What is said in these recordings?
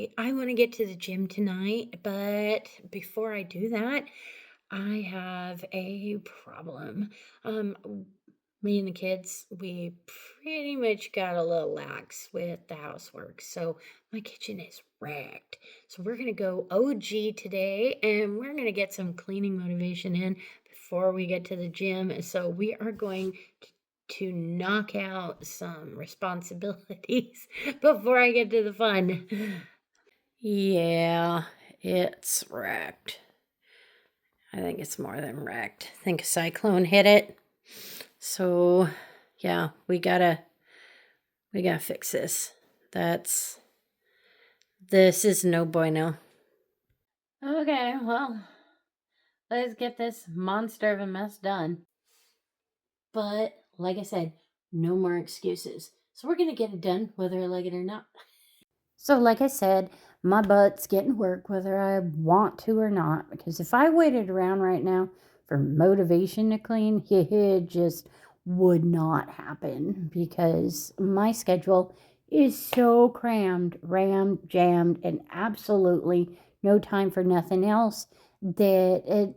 Okay, I want to get to the gym tonight, but before I do that, I have a problem. W- Me and the kids, we pretty much got a little lax with the housework, so my kitchen is wrecked. So we're gonna go OG today, and we're gonna get some cleaning motivation in before we get to the gym. So we are going to knock out some responsibilities before I get to the fun. Yeah, it's wrecked. I think it's more than wrecked. I think a cyclone hit it. So, yeah, we gotta fix this. That's this is no bueno. Okay, well, let's get this monster of a mess done. But like I said, no more excuses. So we're gonna get it done whether I like it or not. So, like I said, my butt's getting work whether I want to or not. Because if I waited around right now for motivation to clean, it just would not happen because my schedule is so crammed, rammed, jammed, and absolutely no time for nothing else that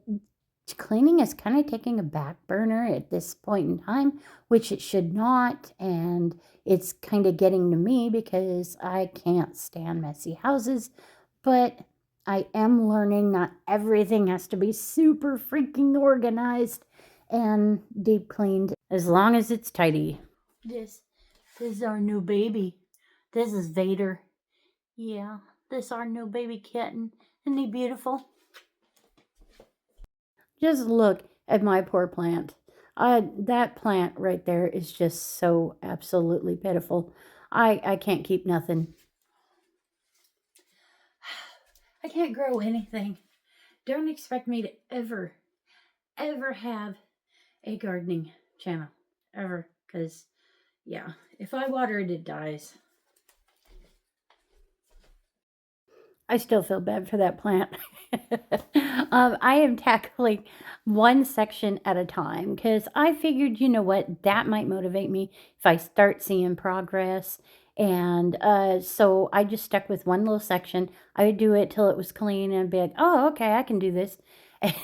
cleaning is kind of taking a back burner at this point in time, which it should not. And it's kind of getting to me because I can't stand messy houses. But I am learning not everything has to be super freaking organized and deep cleaned as long as it's tidy. This is our new baby. This is Vader. Yeah, this our new baby kitten. Isn't he beautiful? Just look at my poor plant. That plant right there is just so absolutely pitiful. I can't keep nothing. I can't grow anything. Don't expect me to ever have a gardening channel. Ever. Because, yeah, if I water it, it dies. I still feel bad for that plant. I am tackling one section at a time because I figured, you know what, that might motivate me if I start seeing progress. And so I just stuck with one little section. I would do it till it was clean and I'd be like, oh, okay, I can do this. And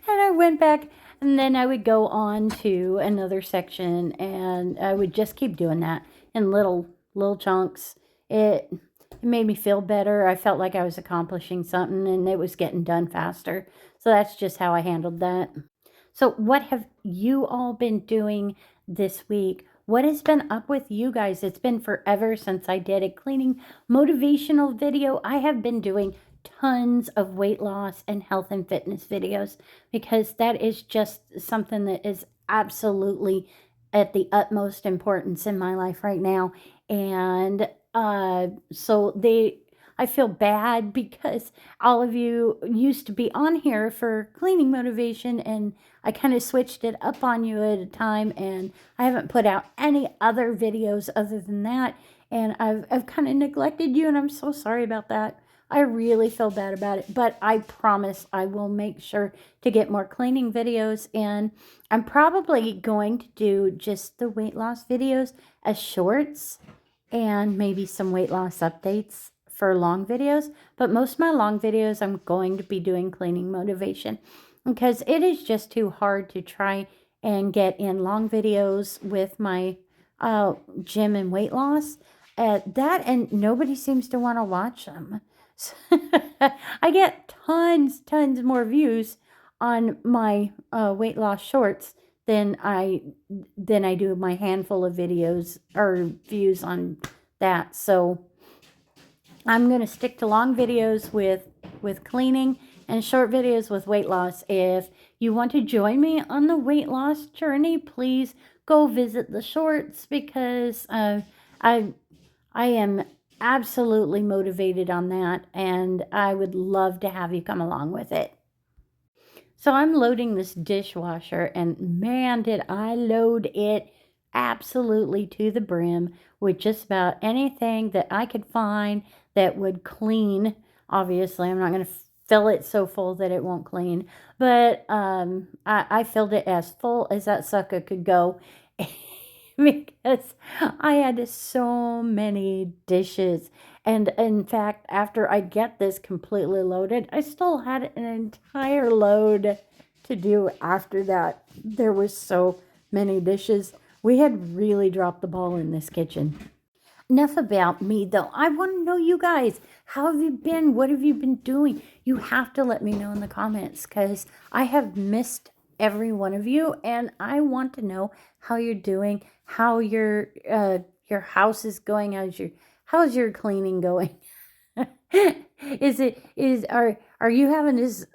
I went back and then I would go on to another section and I would just keep doing that in little chunks. It made me feel better. I felt like I was accomplishing something and it was getting done faster. So that's just how I handled that. So, what have you all been doing this week? What has been up with you guys? It's been forever since I did a cleaning motivational video. I have been doing tons of weight loss and health and fitness videos because that is just something that is absolutely at the utmost importance in my life right now. And so I feel bad because all of you used to be on here for cleaning motivation and I kind of switched it up on you at a time and I haven't put out any other videos other than that and I've kind of neglected you and I'm so sorry about that. I really feel bad about it, but I promise I will make sure to get more cleaning videos and I'm probably going to do just the weight loss videos as shorts and maybe some weight loss updates for long videos. But most of my long videos, I'm going to be doing cleaning motivation because it is just too hard to try and get in long videos with my gym and weight loss. That and nobody seems to want to watch them. I get tons more views on my weight loss shorts than I do my handful of videos or views on that. So I'm going to stick to long videos with cleaning and short videos with weight loss. If you want to join me on the weight loss journey, please go visit the shorts because I I am absolutely motivated on that and I would love to have you come along with it. So I'm loading this dishwasher, and man, did I load it absolutely to the brim with just about anything that I could find that would clean. Obviously, I'm not going to fill it so full that it won't clean, but I filled it as full as that sucker could go. Because I had so many dishes And in fact, after I get this completely loaded, I still had an entire load to do after that. There was so many dishes. We had really dropped the ball in this kitchen. Enough about me, though. I want to know you guys. How have you been? What have you been doing? You have to let me know in the comments because I have missed every one of you, and I want to know how you're doing, how your house is going, how's your cleaning going? Are you having this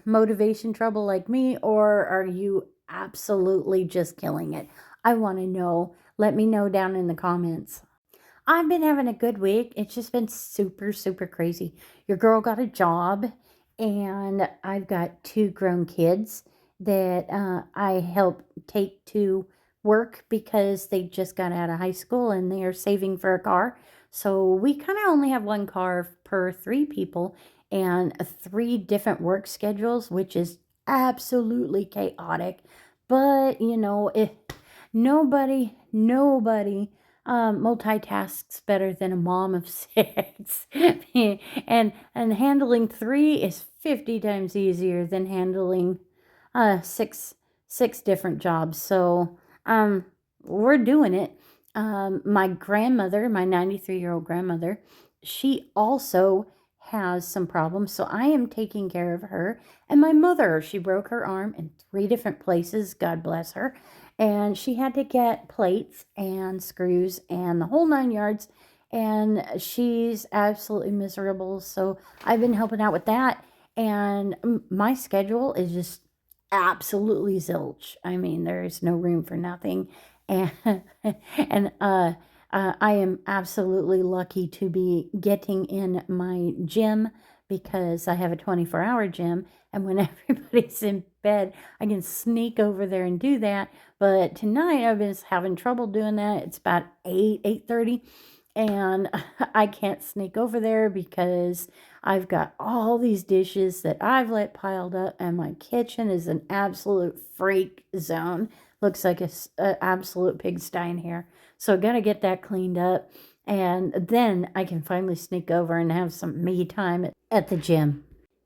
motivation trouble like me, or are you absolutely just killing it? I want to know. Let me know down in the comments. I've been having a good week. It's just been super, super crazy. Your girl got a job, and I've got two grown kids that I help take to work because they just got out of high school and they are saving for a car. So we kind of only have one car per three people and three different work schedules, which is absolutely chaotic. But, if nobody multitasks better than a mom of six. and handling three is 50 times easier than handling six different jobs. So we're doing it. My grandmother, my 93-year-old grandmother, she also has some problems, so I am taking care of her. And my mother, she broke her arm in three different places, God bless her, and she had to get plates and screws and the whole nine yards, and she's absolutely miserable. So I've been helping out with that, and my schedule is just absolutely zilch. I mean, there's no room for nothing. And I am absolutely lucky to be getting in my gym because I have a 24-hour gym, and when everybody's in bed, I can sneak over there and do that. But tonight I've been having trouble doing that. It's about 8:30, and I can't sneak over there because I've got all these dishes that I've let piled up, and my kitchen is an absolute freak zone. Looks like an absolute pigsty in here. So I got to get that cleaned up, and then I can finally sneak over and have some me time at the gym.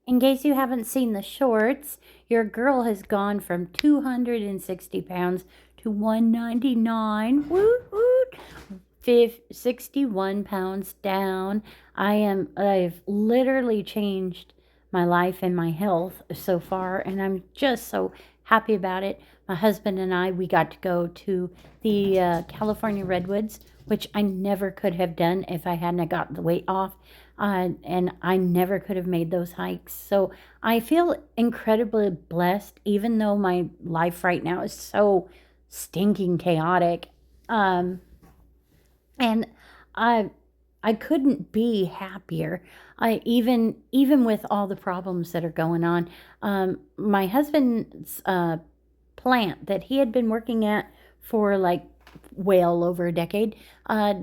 In case you haven't seen the shorts, your girl has gone from 260 pounds to 199. Woot woot. 61 pounds down. I've literally changed my life and my health so far, and I'm just so happy about it. My husband and I, we got to go to the California Redwoods, which I never could have done if I hadn't got the weight off. And I never could have made those hikes. So I feel incredibly blessed, even though my life right now is so stinking chaotic. And I couldn't be happier. Even with all the problems that are going on. My husband's plant that he had been working at for like well over a decade,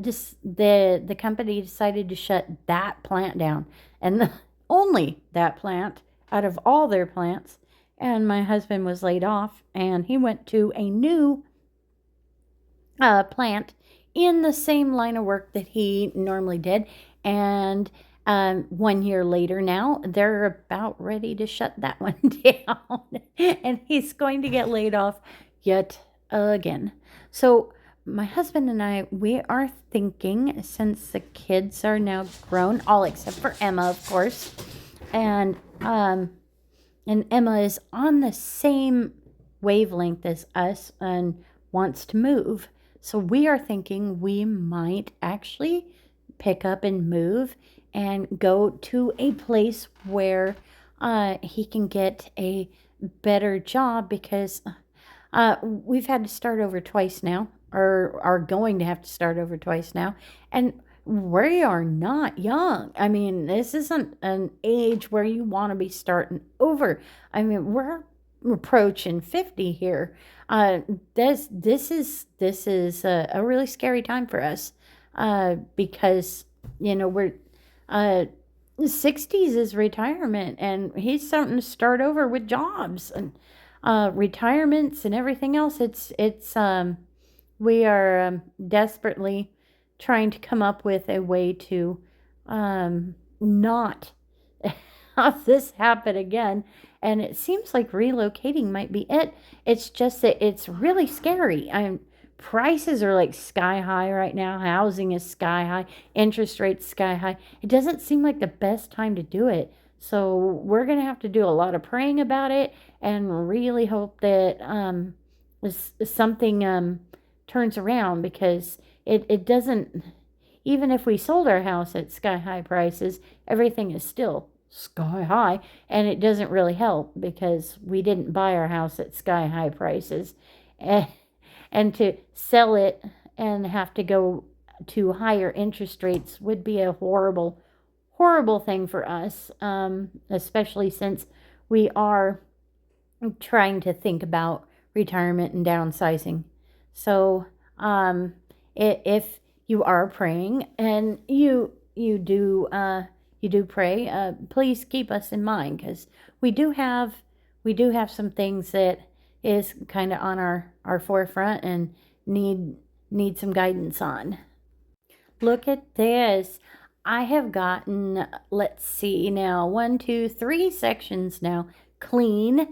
just the company decided to shut that plant down, and only that plant out of all their plants. And my husband was laid off, and he went to a new plant in the same line of work that he normally did. And 1 year later now, they're about ready to shut that one down. And he's going to get laid off yet again. So my husband and I, we are thinking, since the kids are now grown, all except for Emma, of course, and Emma is on the same wavelength as us and wants to move. So we are thinking we might actually pick up and move and go to a place where he can get a better job, because we've had to start over twice now, or are going to have to start over twice now. And we are not young. I mean, this isn't an age where you want to be starting over. I mean, we're approaching 50 here. This is a really scary time for us, because we're 60s is retirement, and he's starting to start over with jobs and retirements and everything else. We are desperately trying to come up with a way to not have this happen again. And it seems like relocating might be it. It's just that it's really scary. Prices are like sky high right now. Housing is sky high. Interest rates sky high. It doesn't seem like the best time to do it. So we're going to have to do a lot of praying about it and really hope that something turns around, because it doesn't, even if we sold our house at sky high prices, everything is still sky high, and it doesn't really help because we didn't buy our house at sky high prices. And to sell it and have to go to higher interest rates would be a horrible, horrible thing for us, especially since we are trying to think about retirement and downsizing. So, if you are praying and you do pray, please keep us in mind, because we do have some things that is kind of on our forefront and need some guidance on. Look at this. I have gotten, let's see now, 1, 2, 3 sections now cleaned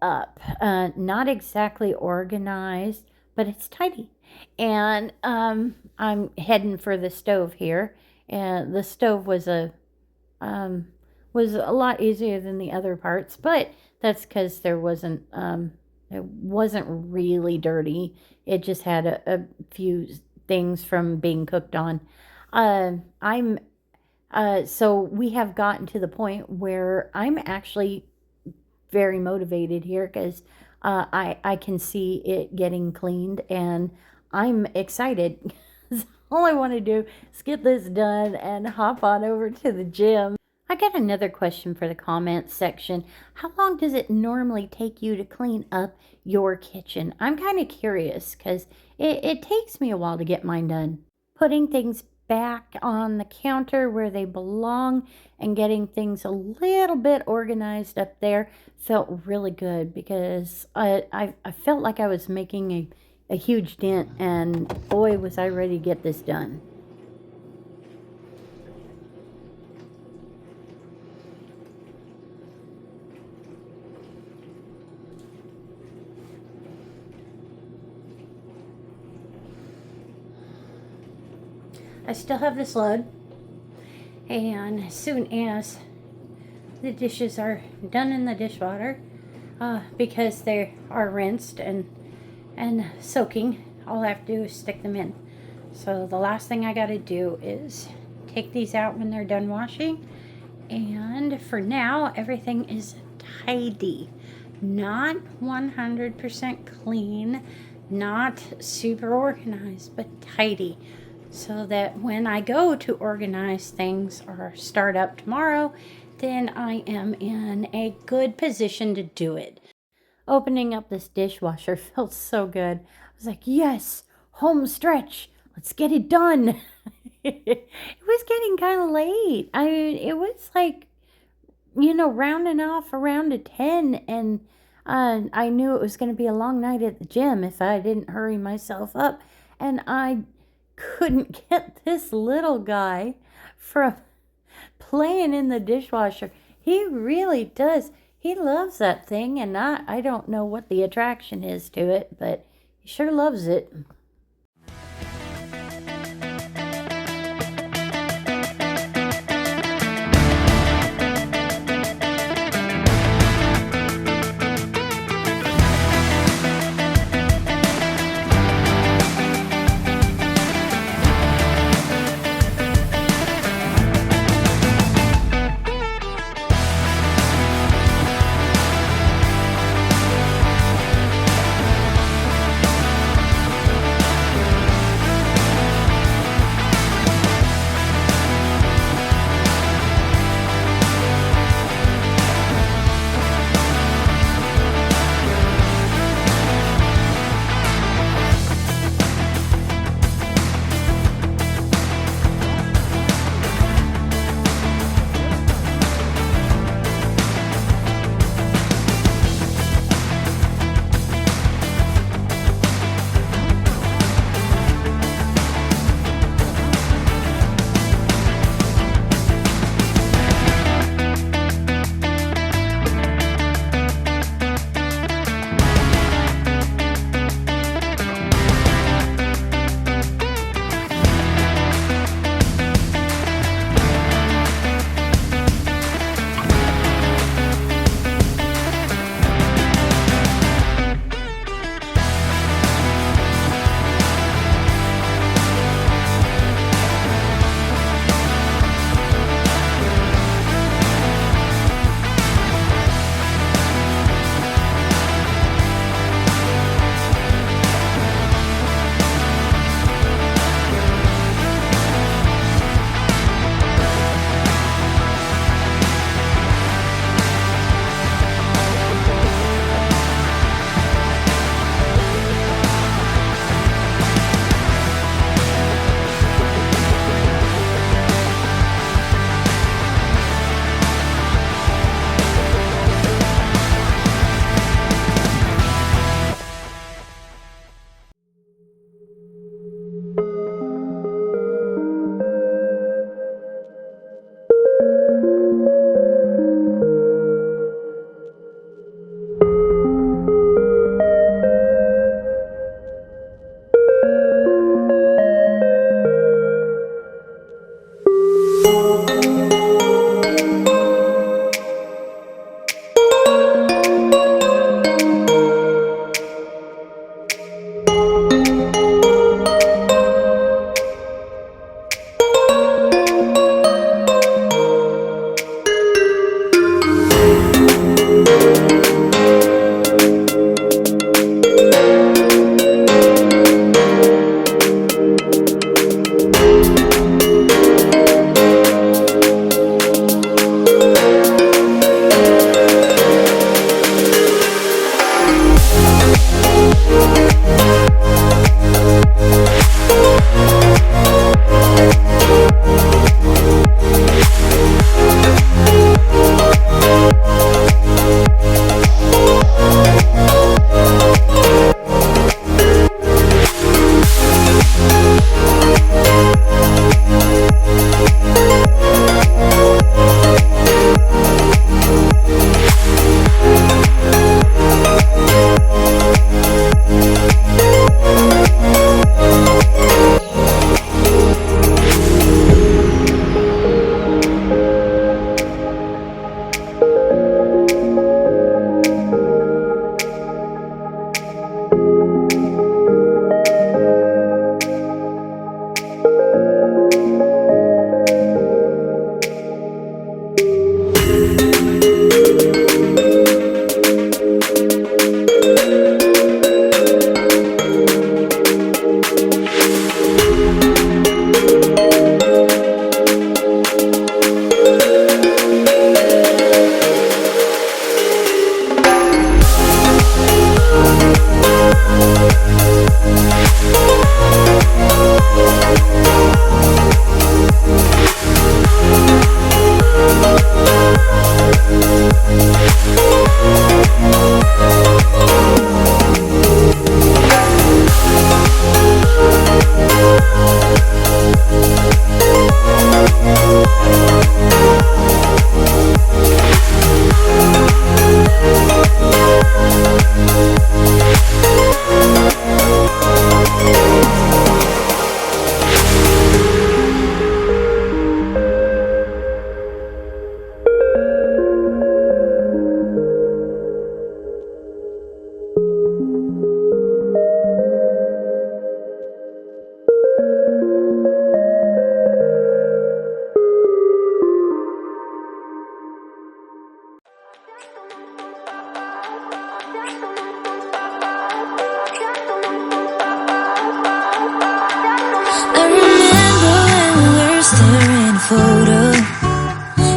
up. Not exactly organized, but it's tidy. And I'm heading for the stove here. And the stove was a lot easier than the other parts, but that's because it wasn't really dirty. It just had a few things from being cooked on. So we have gotten to the point where I'm actually very motivated here, because I can see it getting cleaned, and I'm excited. All I want to do is get this done and hop on over to the gym. I got another question for the comments section. How long does it normally take you to clean up your kitchen? I'm kind of curious, because it takes me a while to get mine done. Putting things back on the counter where they belong and getting things a little bit organized up there felt really good, because I felt like I was making a huge dent, and boy, was I ready to get this done. I still have this load, and as soon as the dishes are done in the dishwater, because they are rinsed and soaking, all I have to do is stick them in. So the last thing I got to do is take these out when they're done washing, and for now everything is tidy. Not 100% clean, not super organized, but tidy, so that when I go to organize things or start up tomorrow, then I am in a good position to do it. Opening up this dishwasher felt so good. I was like, yes, home stretch. Let's get it done. It was getting kind of late. It was like, rounding off around to 10, and I knew it was going to be a long night at the gym if I didn't hurry myself up. And I couldn't get this little guy from playing in the dishwasher. He really does. He loves that thing, and I don't know what the attraction is to it, but he sure loves it.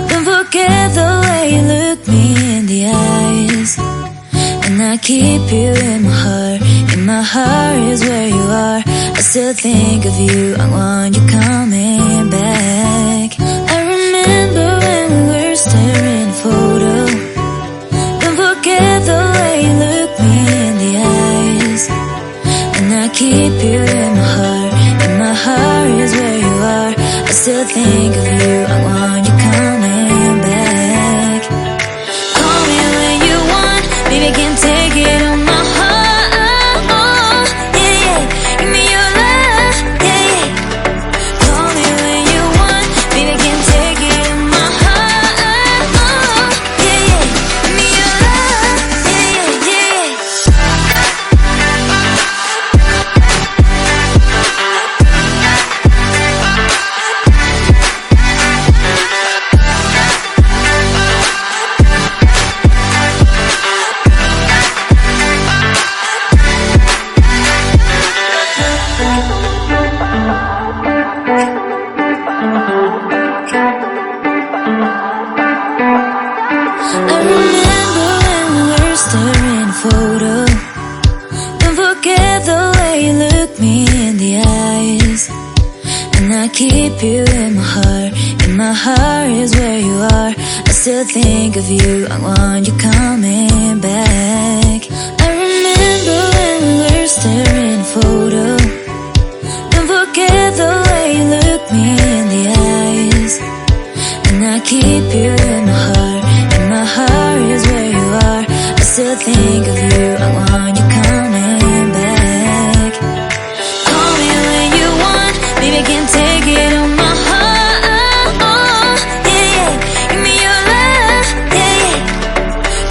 Don't forget the way you look me in the eyes. And I keep you in my heart. In my heart is where you are. I still think of you. I want you coming back. I remember when we were staring at a photo. Don't forget the way you look me in the eyes. And I keep you in my heart. In my heart is where you are. I still think of you. I want you coming back. Call me when you want. Baby, I can't take it on my heart. Yeah, yeah. Give me your love. Yeah, yeah. Call me when you want. Baby, I can't take it on my heart. Yeah, yeah. Give me your love. Yeah, yeah, yeah. I remember when we were staring at a photo. Don't forget the way you look me in the eyes. And I keep you in my heart. In my heart is where you are. I still think of you. I want you coming back. I remember when we were staring at a photo. Don't forget the way you look me in the eyes. And I keep you in my heart. In my heart is where you are. I still think of you. I want you coming back. Call me when you want. Baby, I can't take it on my heart. Yeah, yeah. Give me your love. Yeah, yeah.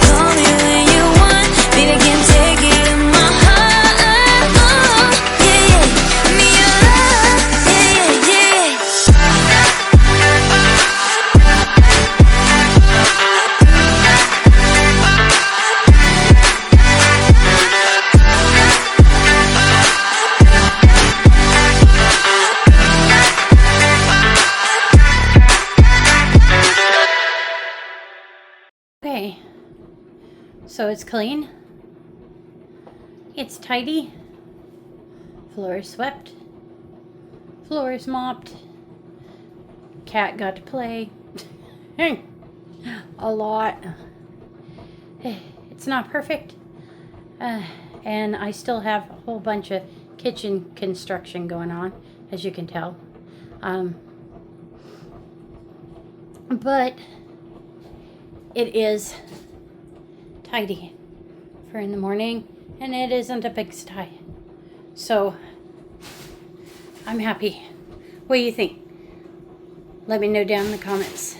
Call me when you want. Baby, I can't take it on my heart. Yeah, yeah. Give me your love. Yeah, yeah, yeah. Okay, so it's clean, it's tidy, floor is swept, floor is mopped, cat got to play a lot. It's not perfect, and I still have a whole bunch of kitchen construction going on, as you can tell, but it is tidy for in the morning, and it isn't a pigsty. So I'm happy. What do you think? Let me know down in the comments.